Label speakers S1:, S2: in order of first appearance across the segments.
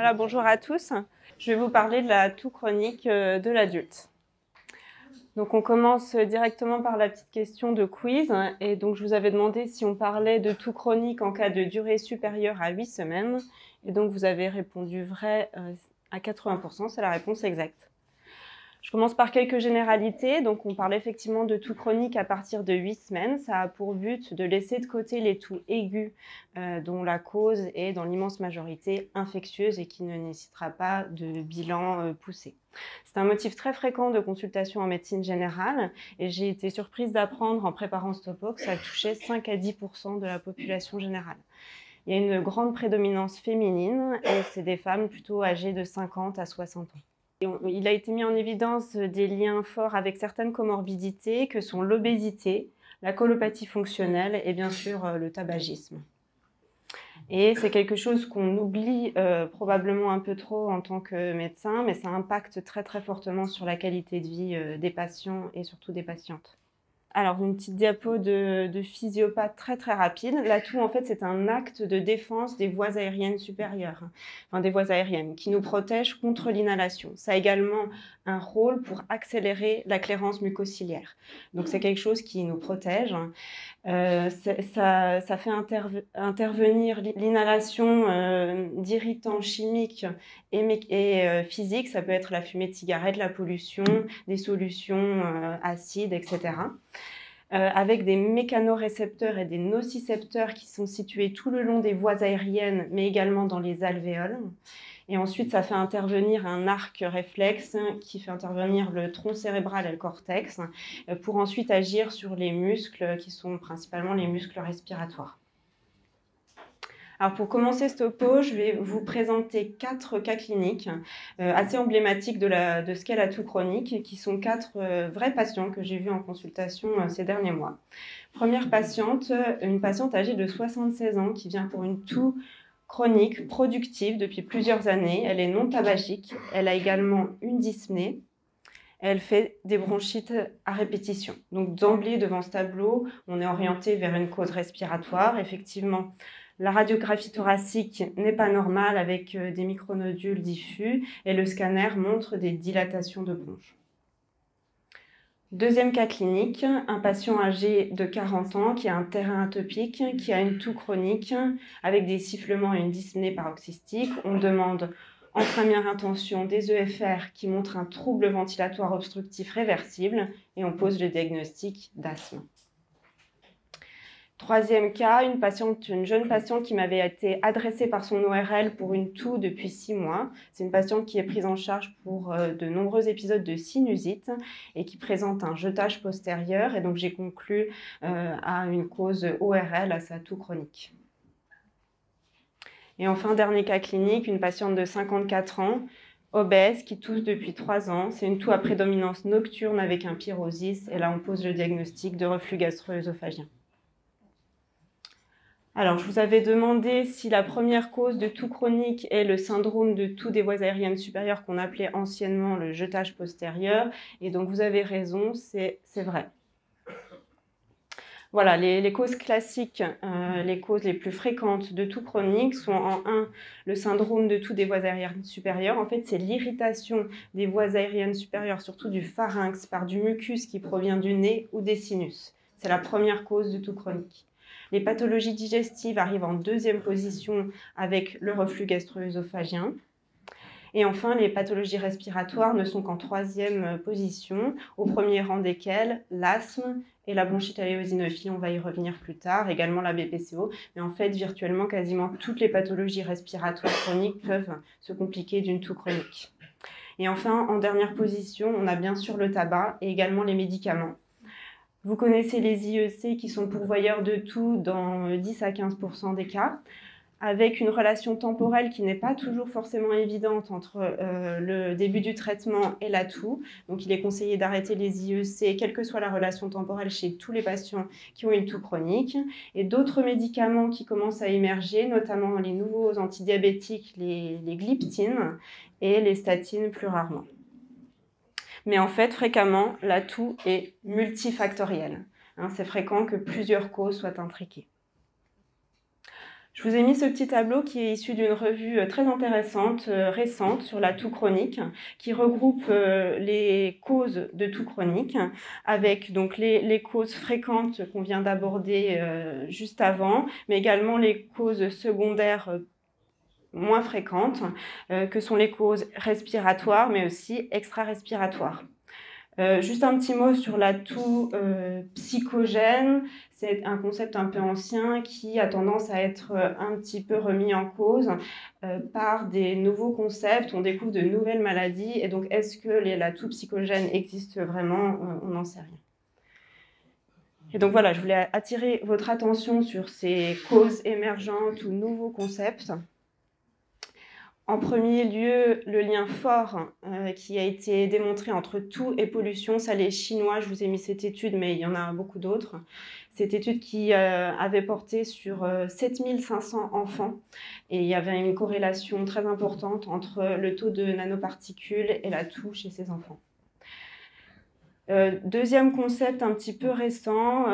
S1: Voilà, bonjour à tous. Je vais vous parler de la toux chronique de l'adulte. Donc on commence directement par la petite question de quiz. Et donc je vous avais demandé si on parlait de toux chronique en cas de durée supérieure à 8 semaines. Et donc vous avez répondu vrai à 80%, c'est la réponse exacte. Je commence par quelques généralités. Donc, on parle effectivement de toux chronique à partir de 8 semaines. Ça a pour but de laisser de côté les toux aigus dont la cause est dans l'immense majorité infectieuse et qui ne nécessitera pas de bilan poussé. C'est un motif très fréquent de consultation en médecine générale et j'ai été surprise d'apprendre en préparant ce topo que ça touchait 5 à 10% de la population générale. Il y a une grande prédominance féminine et c'est des femmes plutôt âgées de 50 à 60 ans. Il a été mis en évidence des liens forts avec certaines comorbidités que sont l'obésité, la colopathie fonctionnelle et bien sûr le tabagisme. Et c'est quelque chose qu'on oublie probablement un peu trop en tant que médecin, mais ça impacte très très fortement sur la qualité de vie des patients et surtout des patientes. Alors, une petite diapo de physiopathe très très rapide. La toux, en fait, c'est un acte de défense des voies aériennes supérieures, enfin des voies aériennes, qui nous protègent contre l'inhalation. Ça a également un rôle pour accélérer la clairance mucociliaire. Donc, c'est quelque chose qui nous protège. Ça fait intervenir l'inhalation d'irritants chimiques et physiques. Ça peut être la fumée de cigarette, la pollution, des solutions acides, etc. Avec des mécanorécepteurs et des nocicepteurs qui sont situés tout le long des voies aériennes, mais également dans les alvéoles. Et ensuite, ça fait intervenir un arc réflexe qui fait intervenir le tronc cérébral et le cortex pour ensuite agir sur les muscles qui sont principalement les muscles respiratoires. Alors pour commencer ce topo, je vais vous présenter 4 cas cliniques assez emblématiques de ce qu'est la toux chronique, qui sont 4 vrais patients que j'ai vus en consultation ces derniers mois. Première patiente, une patiente âgée de 76 ans qui vient pour une toux chronique, productive depuis plusieurs années. Elle est non tabagique, elle a également une dyspnée. Elle fait des bronchites à répétition. Donc d'emblée, devant ce tableau, on est orienté vers une cause respiratoire. Effectivement, la radiographie thoracique n'est pas normale avec des micronodules diffus et le scanner montre des dilatations de bronches. Deuxième cas clinique, un patient âgé de 40 ans qui a un terrain atopique, qui a une toux chronique avec des sifflements et une dyspnée paroxystique. On demande en première intention des EFR qui montrent un trouble ventilatoire obstructif réversible et on pose le diagnostic d'asthme. Troisième cas, une jeune patiente qui m'avait été adressée par son ORL pour une toux depuis 6 mois. C'est une patiente qui est prise en charge pour de nombreux épisodes de sinusite et qui présente un jetage postérieur. Et donc j'ai conclu à une cause ORL à sa toux chronique. Et enfin, dernier cas clinique, une patiente de 54 ans, obèse, qui tousse depuis 3 ans. C'est une toux à prédominance nocturne avec un pyrosis. Et là, on pose le diagnostic de reflux gastro-œsophagien. Alors, je vous avais demandé si la première cause de toux chronique est le syndrome de toux des voies aériennes supérieures qu'on appelait anciennement le jetage postérieur. Et donc, vous avez raison, c'est vrai. Voilà, les causes classiques, les causes les plus fréquentes de toux chronique sont en 1, le syndrome de toux des voies aériennes supérieures. En fait, c'est l'irritation des voies aériennes supérieures, surtout du pharynx, par du mucus qui provient du nez ou des sinus. C'est la première cause de toux chronique. Les pathologies digestives arrivent en 2e position avec le reflux gastro-œsophagien. Et enfin, les pathologies respiratoires ne sont qu'en 3e position, au premier rang desquelles l'asthme et la bronchite à l'éosinophile, on va y revenir plus tard, également la BPCO. Mais en fait, virtuellement, quasiment toutes les pathologies respiratoires chroniques peuvent se compliquer d'une toux chronique. Et enfin, en dernière position, on a bien sûr le tabac et également les médicaments. Vous connaissez les IEC qui sont pourvoyeurs de toux dans 10 à 15% des cas, avec une relation temporelle qui n'est pas toujours forcément évidente entre le début du traitement et la toux. Donc il est conseillé d'arrêter les IEC, quelle que soit la relation temporelle chez tous les patients qui ont une toux chronique. Et d'autres médicaments qui commencent à émerger, notamment les nouveaux antidiabétiques, les gliptines et les statines plus rarement. Mais en fait, fréquemment, la toux est multifactorielle. C'est fréquent que plusieurs causes soient intriquées. Je vous ai mis ce petit tableau qui est issu d'une revue très intéressante, récente, sur la toux chronique, qui regroupe les causes de toux chronique, avec donc les causes fréquentes qu'on vient d'aborder juste avant, mais également les causes secondaires moins fréquentes, que sont les causes respiratoires, mais aussi extra-respiratoires. Juste un petit mot sur la toux psychogène. C'est un concept un peu ancien qui a tendance à être un petit peu remis en cause par des nouveaux concepts. On découvre de nouvelles maladies. Et donc, est-ce que la toux psychogène existe vraiment? On n'en sait rien. Et donc voilà, je voulais attirer votre attention sur ces causes émergentes ou nouveaux concepts. En premier lieu, le lien fort qui a été démontré entre toux et pollution, ça les Chinois, je vous ai mis cette étude, mais il y en a beaucoup d'autres. Cette étude qui avait porté sur 7500 enfants et il y avait une corrélation très importante entre le taux de nanoparticules et la toux chez ces enfants. Deuxième concept un petit peu récent,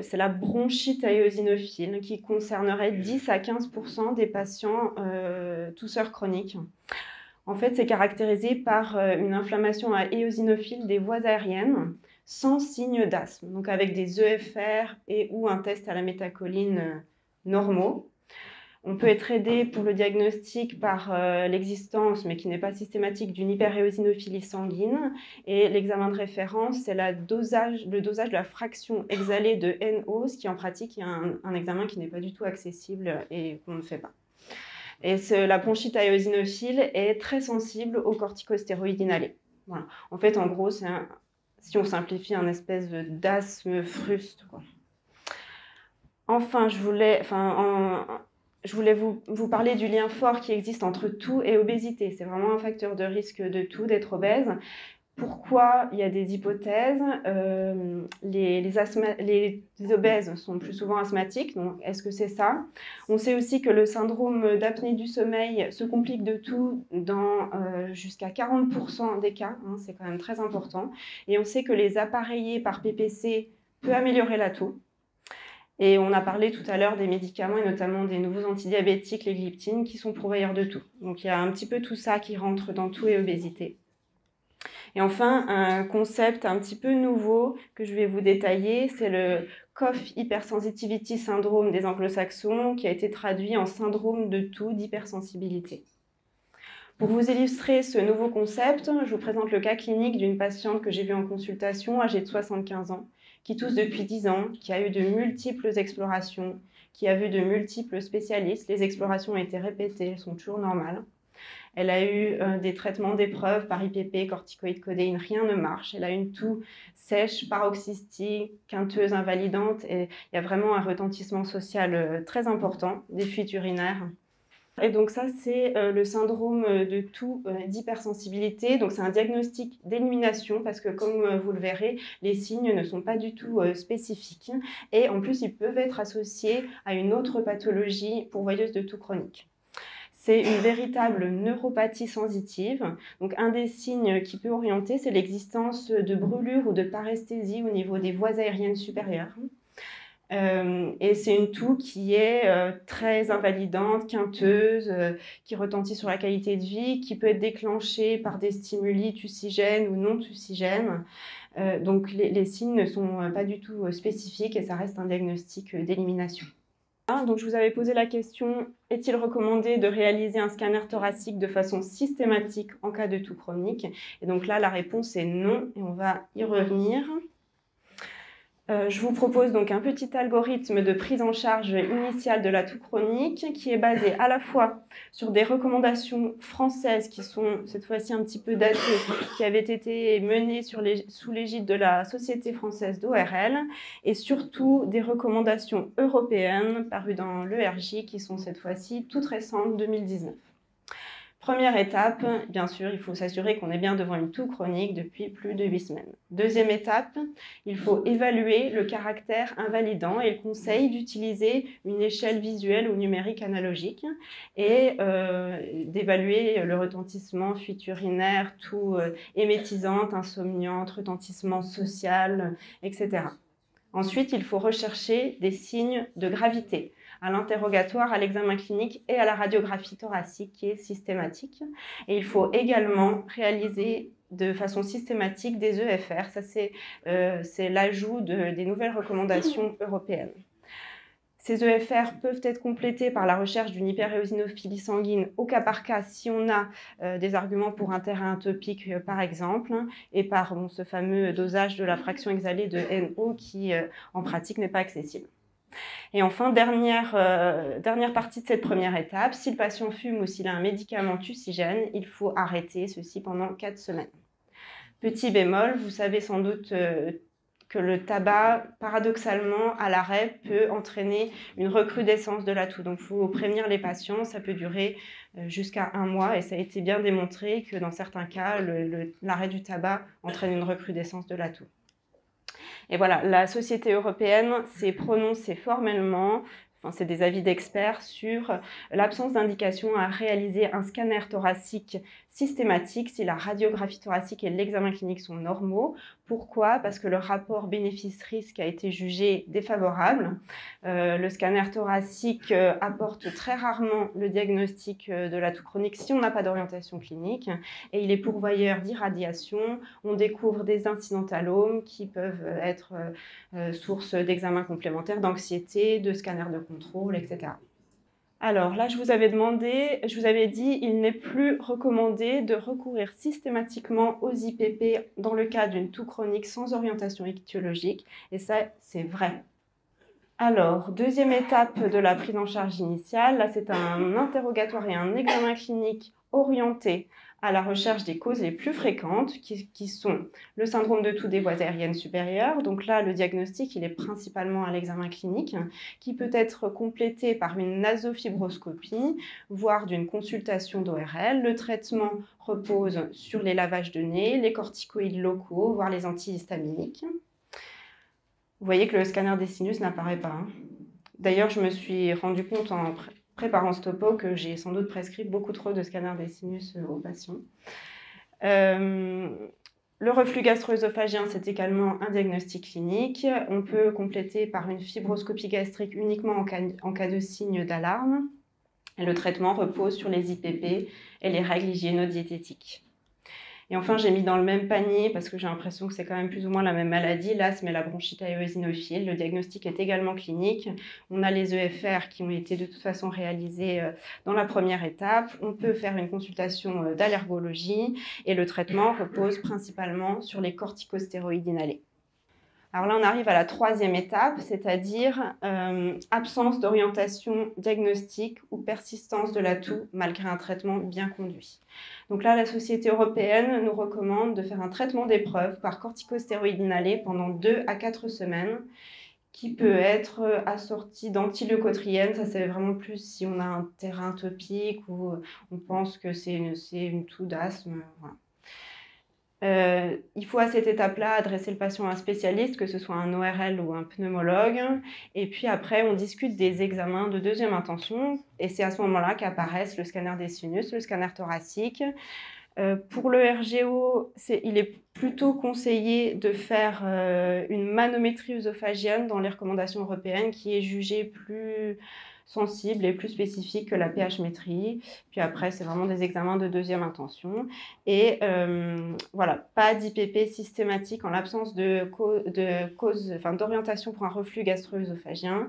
S1: c'est la bronchite éosinophile qui concernerait 10 à 15% des patients tousseurs chroniques. En fait, c'est caractérisé par une inflammation éosinophile des voies aériennes sans signe d'asthme, donc avec des EFR et ou un test à la métacholine normaux. On peut être aidé pour le diagnostic par l'existence, mais qui n'est pas systématique, d'une hyperéosinophilie sanguine. Et l'examen de référence, c'est le dosage de la fraction exhalée de NO, ce qui en pratique est un examen qui n'est pas du tout accessible et qu'on ne fait pas. Et la bronchite éosinophile est très sensible aux corticostéroïdes inhalés. Voilà. En fait, en gros, c'est si on simplifie, un espèce d'asthme fruste, quoi. Enfin, je voulais vous parler du lien fort qui existe entre toux et obésité. C'est vraiment un facteur de risque de toux, d'être obèse. Pourquoi? Il y a des hypothèses. Les obèses sont plus souvent asthmatiques, donc est-ce que c'est ça? On sait aussi que le syndrome d'apnée du sommeil se complique de toux dans jusqu'à 40% des cas, hein, c'est quand même très important. Et on sait que les appareillés par PPC peut améliorer la toux. Et on a parlé tout à l'heure des médicaments et notamment des nouveaux antidiabétiques, les gliptines, qui sont pourvoyeurs de toux. Donc il y a un petit peu tout ça qui rentre dans toux et obésité. Et enfin, un concept un petit peu nouveau que je vais vous détailler, c'est le Cough Hypersensitivity Syndrome des anglo-saxons, qui a été traduit en syndrome de toux d'hypersensibilité. Pour vous illustrer ce nouveau concept, je vous présente le cas clinique d'une patiente que j'ai vue en consultation, âgée de 75 ans, qui tousse depuis 10 ans, qui a eu de multiples explorations, qui a vu de multiples spécialistes. Les explorations ont été répétées, elles sont toujours normales. Elle a eu des traitements d'épreuves par IPP, corticoïde codéine, rien ne marche. Elle a une toux sèche, paroxystique, quinteuse, invalidante, et il y a vraiment un retentissement social très important, des fuites urinaires. Et donc ça, c'est le syndrome de toux d'hypersensibilité. Donc c'est un diagnostic d'élimination parce que comme vous le verrez, les signes ne sont pas du tout spécifiques. Et en plus, ils peuvent être associés à une autre pathologie pourvoyeuse de toux chronique. C'est une véritable neuropathie sensitive. Donc un des signes qui peut orienter, c'est l'existence de brûlures ou de paresthésie au niveau des voies aériennes supérieures. Et c'est une toux qui est très invalidante, quinteuse, qui retentit sur la qualité de vie, qui peut être déclenchée par des stimuli tussigènes ou non tussigènes. Donc les signes ne sont pas du tout spécifiques et ça reste un diagnostic d'élimination. Donc je vous avais posé la question, est-il recommandé de réaliser un scanner thoracique de façon systématique en cas de toux chronique? Et donc là, la réponse est non, et on va y revenir. Je vous propose donc un petit algorithme de prise en charge initiale de la toux chronique qui est basé à la fois sur des recommandations françaises qui sont cette fois-ci un petit peu datées, qui avaient été menées sous l'égide de la Société française d'ORL, et surtout des recommandations européennes parues dans l'ERJ qui sont cette fois-ci toutes récentes, 2019. Première étape, bien sûr, il faut s'assurer qu'on est bien devant une toux chronique depuis plus de 8 semaines. Deuxième étape, il faut évaluer le caractère invalidant et le conseil d'utiliser une échelle visuelle ou numérique analogique et d'évaluer le retentissement, fuite urinaire, toux émétisante, insomniante, retentissement social, etc. Ensuite, il faut rechercher des signes de gravité à l'interrogatoire, à l'examen clinique et à la radiographie thoracique qui est systématique. Et il faut également réaliser de façon systématique des EFR. Ça, c'est l'ajout des nouvelles recommandations européennes. Ces EFR peuvent être complétés par la recherche d'une hyperéosinophilie sanguine au cas par cas si on a des arguments pour un terrain atopique par exemple, et par ce fameux dosage de la fraction exhalée de NO qui en pratique n'est pas accessible. Et enfin, dernière partie de cette première étape, si le patient fume ou s'il a un médicament tucigène, il faut arrêter ceci pendant 4 semaines. Petit bémol, vous savez sans doute que le tabac, paradoxalement, à l'arrêt, peut entraîner une recrudescence de la toux. Donc, il faut prévenir les patients, ça peut durer jusqu'à 1 mois et ça a été bien démontré que dans certains cas, l'arrêt du tabac entraîne une recrudescence de la toux. Et voilà, la Société européenne s'est prononcée formellement, c'est des avis d'experts, sur l'absence d'indication à réaliser un scanner thoracique systématique si la radiographie thoracique et l'examen clinique sont normaux. Pourquoi? Parce que le rapport bénéfice-risque a été jugé défavorable. Le scanner thoracique apporte très rarement le diagnostic de la toux chronique si on n'a pas d'orientation clinique et il est pourvoyeur d'irradiation. On découvre des incidentalomes qui peuvent être source d'examens complémentaires, d'anxiété, de scanners de contrôle, etc. Alors là, je vous avais dit, il n'est plus recommandé de recourir systématiquement aux IPP dans le cas d'une toux chronique sans orientation étiologique, et ça, c'est vrai. Alors, deuxième étape de la prise en charge initiale, là c'est un interrogatoire et un examen clinique orienté à la recherche des causes les plus fréquentes, qui sont le syndrome de toux des voies aériennes supérieures. Donc là, le diagnostic, il est principalement à l'examen clinique, qui peut être complété par une nasofibroscopie, voire d'une consultation d'ORL. Le traitement repose sur les lavages de nez, les corticoïdes locaux, voire les antihistaminiques. Vous voyez que le scanner des sinus n'apparaît pas. D'ailleurs, je me suis rendu compte en préparant ce topo que j'ai sans doute prescrit beaucoup trop de scanners des sinus aux patients. Le reflux gastro-œsophagien, c'est également un diagnostic clinique. On peut compléter par une fibroscopie gastrique uniquement en cas de signe d'alarme. Le traitement repose sur les IPP et les règles hygiéno-diététiques. Et enfin, j'ai mis dans le même panier, parce que j'ai l'impression que c'est quand même plus ou moins la même maladie, l'asthme et la bronchite aéosinophile. Le diagnostic est également clinique. On a les EFR qui ont été de toute façon réalisés dans la première étape. On peut faire une consultation d'allergologie et le traitement repose principalement sur les corticostéroïdes inhalés. Alors là, on arrive à la troisième étape, c'est-à-dire absence d'orientation diagnostique ou persistance de la toux malgré un traitement bien conduit. Donc là, la Société européenne nous recommande de faire un traitement d'épreuve par corticostéroïdes inhalés pendant 2 à 4 semaines, qui peut être assorti d'antileucotriène. Ça, c'est vraiment plus si on a un terrain atopique ou on pense que c'est une toux d'asthme. Voilà. Il faut à cette étape-là adresser le patient à un spécialiste, que ce soit un ORL ou un pneumologue. Et puis après, on discute des examens de deuxième intention. Et c'est à ce moment-là qu'apparaissent le scanner des sinus, le scanner thoracique. Pour le RGO, il est plutôt conseillé de faire une manométrie œsophagienne dans les recommandations européennes qui est jugée plus sensible et plus spécifique que la pH-métrie. Puis après, c'est vraiment des examens de deuxième intention. Et voilà, pas d'IPP systématique en l'absence d'orientation pour un reflux gastro-œsophagien.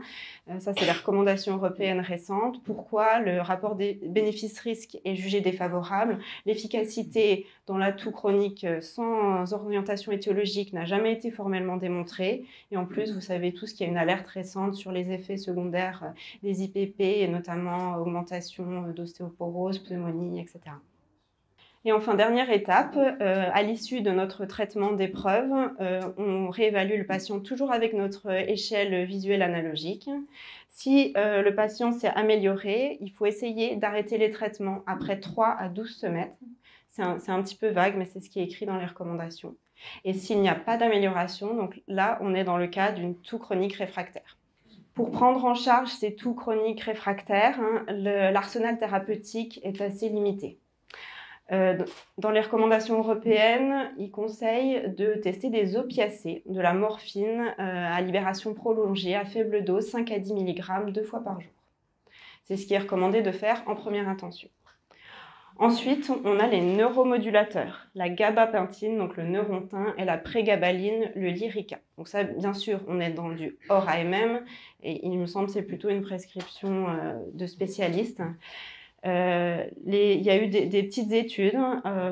S1: Ça, c'est la recommandation européenne récente. Pourquoi le rapport des bénéfices-risques est jugé défavorable? L'efficacité dans la toux chronique sans orientation étiologique n'a jamais été formellement démontrée. Et en plus, vous savez tous qu'il y a une alerte récente sur les effets secondaires des IPP, et notamment augmentation d'ostéoporose, pneumonie, etc. Et enfin, dernière étape, à l'issue de notre traitement d'épreuve, on réévalue le patient toujours avec notre échelle visuelle analogique. Si le patient s'est amélioré, il faut essayer d'arrêter les traitements après 3 à 12 semaines. C'est un petit peu vague, mais c'est ce qui est écrit dans les recommandations. Et s'il n'y a pas d'amélioration, donc là, on est dans le cas d'une toux chronique réfractaire. Pour prendre en charge ces toux chroniques réfractaires, l'arsenal thérapeutique est assez limité. Dans les recommandations européennes, ils conseillent de tester des opiacés, de la morphine à libération prolongée à faible dose, 5 à 10 mg 2 fois par jour. C'est ce qui est recommandé de faire en première intention. Ensuite, on a les neuromodulateurs, la gabapentine, donc le neurontin, et la prégabaline, le lyrica. Donc ça, bien sûr, on est dans du hors AMM, et il me semble que c'est plutôt une prescription de spécialistes. Il y a eu des petites études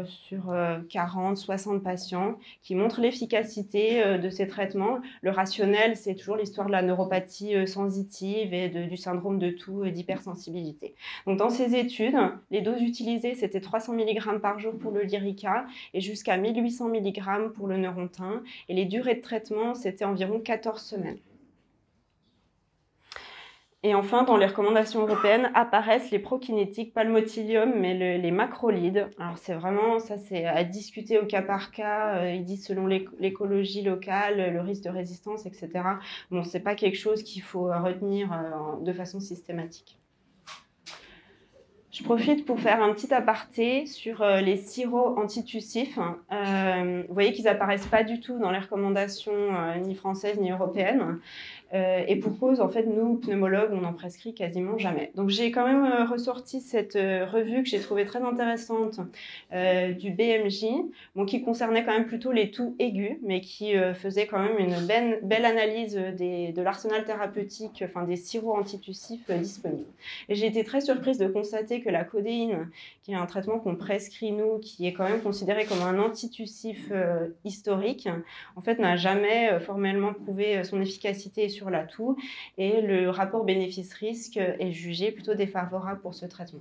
S1: sur 40, 60 patients qui montrent l'efficacité de ces traitements. Le rationnel, c'est toujours l'histoire de la neuropathie sensitive et du syndrome de Toux et d'hypersensibilité. Donc dans ces études, les doses utilisées, c'était 300 mg par jour pour le lyrica et jusqu'à 1800 mg pour le neurontin. Et les durées de traitement, c'était environ 14 semaines. Et enfin, dans les recommandations européennes, apparaissent les prokinétiques, pas le motilium, mais les macrolides. Alors c'est vraiment, ça c'est à discuter au cas par cas, ils disent selon l'écologie locale, le risque de résistance, etc. Bon, c'est pas quelque chose qu'il faut retenir de façon systématique. Je profite pour faire un petit aparté sur les sirops antitussifs. Vous voyez qu'ils n'apparaissent pas du tout dans les recommandations ni françaises ni européennes. Et pour cause, en fait, nous, pneumologues, on n'en prescrit quasiment jamais. Donc j'ai quand même ressorti cette revue que j'ai trouvée très intéressante du BMJ, bon, qui concernait quand même plutôt les toux aigus, mais qui faisait quand même une belle analyse de l'arsenal thérapeutique, enfin des sirops antitussifs disponibles. Et j'ai été très surprise de constater que la codéine, qui est un traitement qu'on prescrit nous, qui est quand même considéré comme un antitussif historique, en fait n'a jamais formellement prouvé son efficacité sur la toux, et le rapport bénéfice-risque est jugé plutôt défavorable pour ce traitement.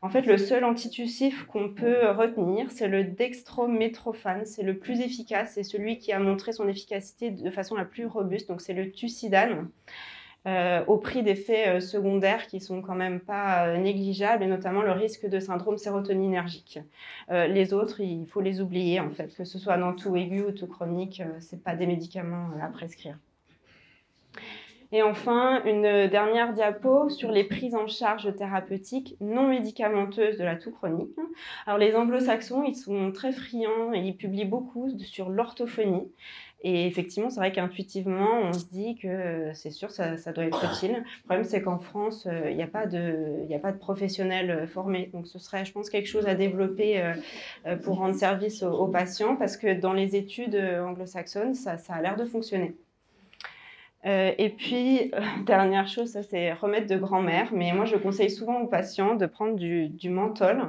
S1: En fait, le seul antitussif qu'on peut retenir, c'est le dextrométrophane. C'est le plus efficace, c'est celui qui a montré son efficacité de façon la plus robuste, donc c'est le Tucidane. Au prix d'effets secondaires qui sont quand même pas négligeables, et notamment le risque de syndrome sérotoninergique. Les autres, il faut les oublier en fait, que ce soit dans toux aigu ou toux chronique, c'est pas des médicaments à prescrire. Et enfin, une dernière diapo sur les prises en charge thérapeutiques non médicamenteuses de la toux chronique. Alors les anglo-saxons, ils sont très friands et ils publient beaucoup sur l'orthophonie. Et effectivement, c'est vrai qu'intuitivement, on se dit que c'est sûr, ça doit être utile. Le problème, c'est qu'en France, il n'y a pas de professionnels formés. Donc ce serait, je pense, quelque chose à développer pour rendre service aux patients, parce que dans les études anglo-saxonnes, ça a l'air de fonctionner. Et puis, dernière chose, ça c'est remède de grand-mère, mais moi je conseille souvent aux patients de prendre du menthol.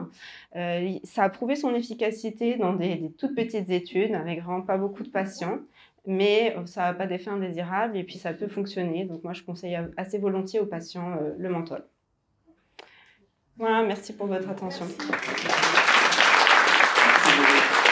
S1: Ça a prouvé son efficacité dans des toutes petites études, avec vraiment pas beaucoup de patients, mais ça n'a pas d'effet indésirable et puis ça peut fonctionner. Donc moi je conseille assez volontiers aux patients le menthol. Voilà, merci pour votre attention.
S2: Merci.